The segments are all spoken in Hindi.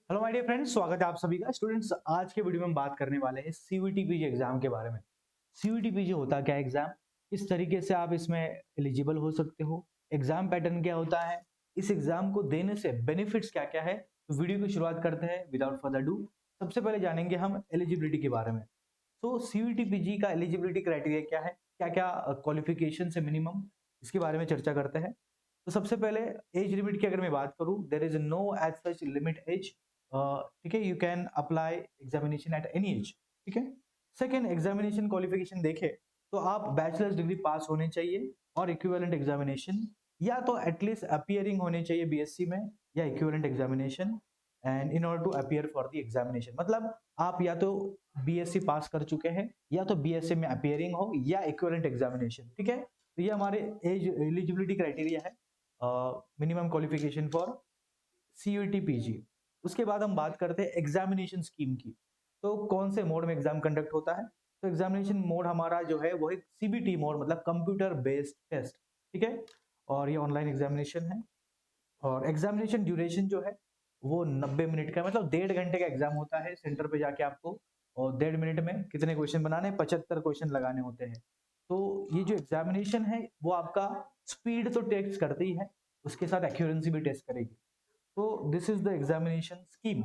हेलो माय डियर फ्रेंड्स, स्वागत है आप सभी का। स्टूडेंट्स, आज के वीडियो में हम बात करने वाले हैं सीयूईटी पीजी एग्जाम के बारे में। सीयूईटी पीजी होता क्या है एग्जाम, किस तरीके से आप इसमें एलिजिबल हो सकते हो, एग्जाम पैटर्न क्या होता है, इस एग्जाम को देने से बेनिफिट्स क्या क्या है। तो वीडियो की शुरुआत करते हैं विदाउट फर्दर डू। सबसे पहले जानेंगे हम एलिजिबिलिटी के बारे में। तो सीयूईटी पीजी का एलिजिबिलिटी क्राइटेरिया क्या है, क्या क्या क्वालिफिकेशन है मिनिमम, इसके बारे में चर्चा करते हैं। तो सबसे पहले एज लिमिट की अगर मैं बात करूं, there is no as such limit age. ठीक है, you can apply examination at any age. ठीक है। सेकेंड, एग्जामिनेशन क्वालिफिकेशन देखे तो आप बैचलर्स डिग्री पास होने चाहिए और इक्विवेलेंट एग्जामिनेशन, या तो एटलीस्ट अपियरिंग होने चाहिए बीएससी में या equivalent examination and in order to appear for the examination. मतलब आप या तो बीएससी पास कर चुके हैं या तो बीएससी में अपियरिंग हो या इक्विवेलेंट एग्जामिनेशन। ठीक है, तो ये हमारे एज एलिजिबिलिटी क्राइटेरिया है, minimum qualification for CUET PG. उसके बाद हम बात करते हैं एग्जामिनेशन स्कीम की। तो कौन से मोड में एग्जाम कंडक्ट होता है। तो एग्जामिनेशन मोड हमारा जो है वो एक सीबीटी मोड, मतलब कंप्यूटर बेस्ड टेस्ट। ठीक है, और ये ऑनलाइन एग्जामिनेशन है। और एग्जामिनेशन ड्यूरेशन जो है वो 90 मिनट का, मतलब 1.5 घंटे का एग्जाम होता है सेंटर पे जाके आपको। और 1.5 मिनट में कितने क्वेश्चन बनाने, 75 क्वेश्चन लगाने होते हैं। तो ये जो एग्जामिनेशन है वो आपका स्पीड तो टेस्ट करती ही है, उसके साथ एक्यूरेंसी भी टेस्ट करेगी। तो this is the examination scheme.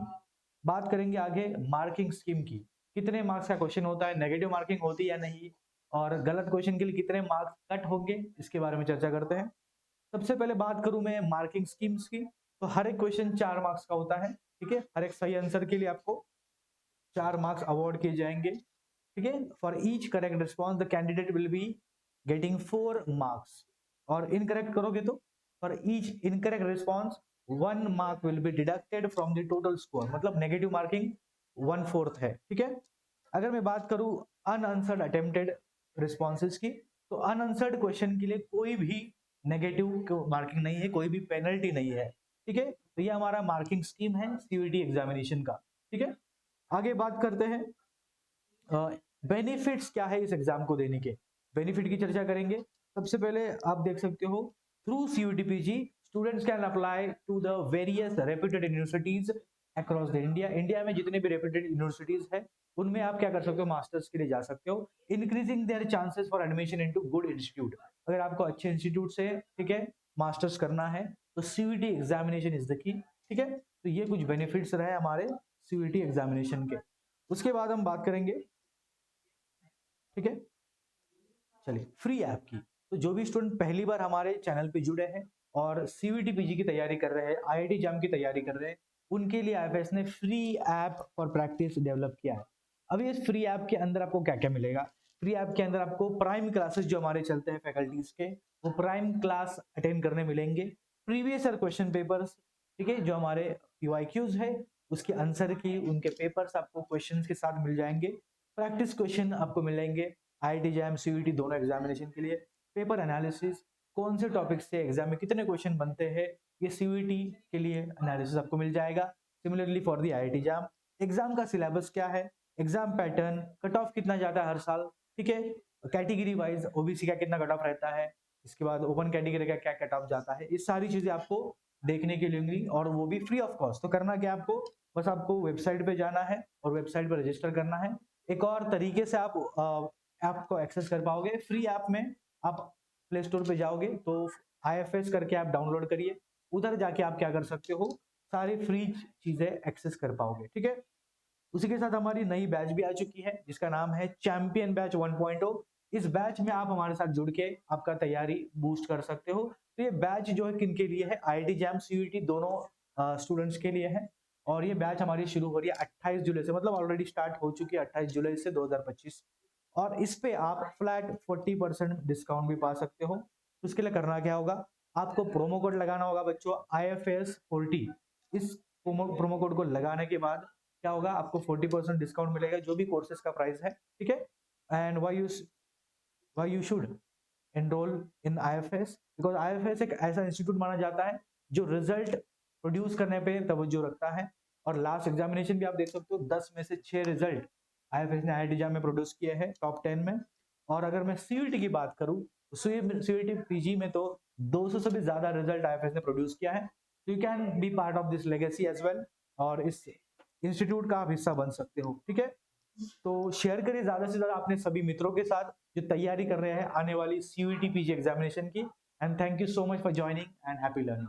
बात करेंगे आगे मार्किंग स्कीम की। कितने मार्क्स का क्वेश्चन होता है, नेगेटिव मार्किंग होती है या नहीं, और गलत क्वेश्चन के लिए कितने मार्क्स कट होंगे, इसके बारे में चर्चा करते हैं। सबसे पहले बात करूं मैं मार्किंग स्कीम्स की। तो हर एक क्वेश्चन 4 मार्क्स का होता है। ठीक है, हर एक सही आंसर के लिए आपको 4 मार्क्स अवार्ड किए जाएंगे। ठीक है, for each correct response the candidate will be getting 4 marks. और इनकरेक्ट करोगे तो for each incorrect response 1 mark will be deducted from the total score, मतलब नेगेटिव मार्किंग 1/4 है। ठीक है। अगर मैं बात करूं अनआंसर्ड अटेम्प्टेड रिस्पॉन्सेज की, तो अनआंसर्ड क्वेश्चन के लिए कोई भी नेगेटिव मार्किंग नहीं है, कोई भी पेनल्टी नहीं है। ठीक है, तो ये हमारा मार्किंग स्कीम है सीयूईटी एग्जामिनेशन का। ठीक है, आगे बात करते हैं बेनिफिट्स क्या है इस एग्जाम को देने के। बेनिफिट की चर्चा करेंगे। सबसे पहले आप देख सकते हो, through CUET PG students can apply to the various reputed universities across the India. India में जितने भी रेप्यूटेड यूनिवर्सिटीज है उनमें आप क्या कर सकते हो, मास्टर्स के लिए जा सकते हो, increasing there chances for admission into good institute. अगर आपको अच्छे इंस्टीट्यूट से, ठीक है, मास्टर्स करना है तो CUET examination is the key. ठीक है, तो ये कुछ बेनिफिट्स रहे हमारे सीयूईटी एग्जामिनेशन के। उसके बाद हम बात करेंगे, ठीक है, चलिए, फ्री ऐप की। तो जो भी स्टूडेंट पहली बार हमारे चैनल पे जुड़े हैं और सीयूईटी पीजी की तैयारी कर रहे हैं, आईआईटी एग्जाम की तैयारी कर रहे हैं, उनके लिए आईएफएस ने free app for practice develop किया है। अभी इस फ्री ऐप के अंदर आपको क्या क्या मिलेगा। फ्री ऐप के अंदर आपको प्राइम क्लासेस जो हमारे चलते हैं फैकल्टीज के, वो प्राइम क्लास अटेंड करने मिलेंगे। प्रीवियस ईयर क्वेश्चन पेपर्स, ठीक है, जो हमारे पीवाईक्यूज है उसके आंसर की, उनके पेपर्स आपको क्वेश्चंस के साथ मिल जाएंगे। प्रैक्टिस क्वेश्चन आपको मिलेंगे आईआईटी जैम सीयूईटी दोनों एग्जामिनेशन के लिए। पेपर एनालिसिस, कौन से टॉपिक से एग्जाम में कितने क्वेश्चन बनते हैं, ये सीयूईटी के लिए एनालिसिस आपको मिल जाएगा। Similarly for the IIT jam, exam का सिलेबस क्या है, एग्जाम पैटर्न, कट ऑफ कितना जाता है हर साल। ठीक है, कैटेगरी वाइज ओबीसी का कितना कट ऑफ रहता है, इसके बाद ओपन कैटेगरी का क्या कट ऑफ जाता है, ये सारी चीजें आपको देखने के लिए मिलेंगी, और वो भी फ्री ऑफ कॉस्ट। तो करना क्या आपको, बस आपको वेबसाइट पे जाना है और वेबसाइट पर रजिस्टर करना है। एक और तरीके से आप ऐप को एक्सेस कर पाओगे। फ्री ऐप में आप प्ले स्टोर पे जाओगे तो आईएफएस करके आप डाउनलोड करिए, उधर जाके आप क्या कर सकते हो, सारी फ्री चीजें एक्सेस कर पाओगे। ठीक है, उसी के साथ हमारी नई बैच भी आ चुकी है जिसका नाम है चैंपियन बैच 1.0। इस बैच में आप हमारे साथ जुड़ के आपका तैयारी बूस्ट कर सकते हो। तो ये बैच जो है किन के लिए है, आईआईटी जैम सीयूईटी दोनों स्टूडेंट्स के लिए है। और ये बैच हमारी शुरू हो रही है 28 जुलाई से, मतलब ऑलरेडी स्टार्ट हो चुकी है 28 जुलाई से 2025। और इस पे आप फ्लैट 40% डिस्काउंट भी पा सकते हो। तो उसके लिए करना क्या होगा, आपको प्रोमो कोड लगाना होगा बच्चों, IFS40। इस प्रोमो कोड को लगाने के बाद क्या होगा, आपको 40% डिस्काउंट मिलेगा जो भी कोर्सेज का प्राइस है। ठीक है, and why you should enrol in IFS, because IFS एक ऐसा इंस्टीट्यूट माना जाता है जो रिजल्ट प्रोड्यूस करने पे तवज्जो रखता है। और लास्ट एग्जामिनेशन भी आप देख सकते हो, 10 में से 6 रिजल्ट आईएफएस ने आईआईटी एग्जाम में प्रोड्यूस किए हैं टॉप 10 में। और अगर मैं सीयूईटी की बात करूं, सीयूईटी पीजी में तो 200 से भी ज्यादा रिजल्ट आईएफएस ने प्रोड्यूस किया है। तो you can be part of this legacy as well. और इस इंस्टीट्यूट का आप हिस्सा बन सकते हो। ठीक है, तो शेयर करिए ज्यादा से ज्यादा अपने सभी मित्रों के साथ जो तैयारी कर रहे हैं आने वाली CUET PG एग्जामिनेशन की। And thank you so much for joining and happy learning.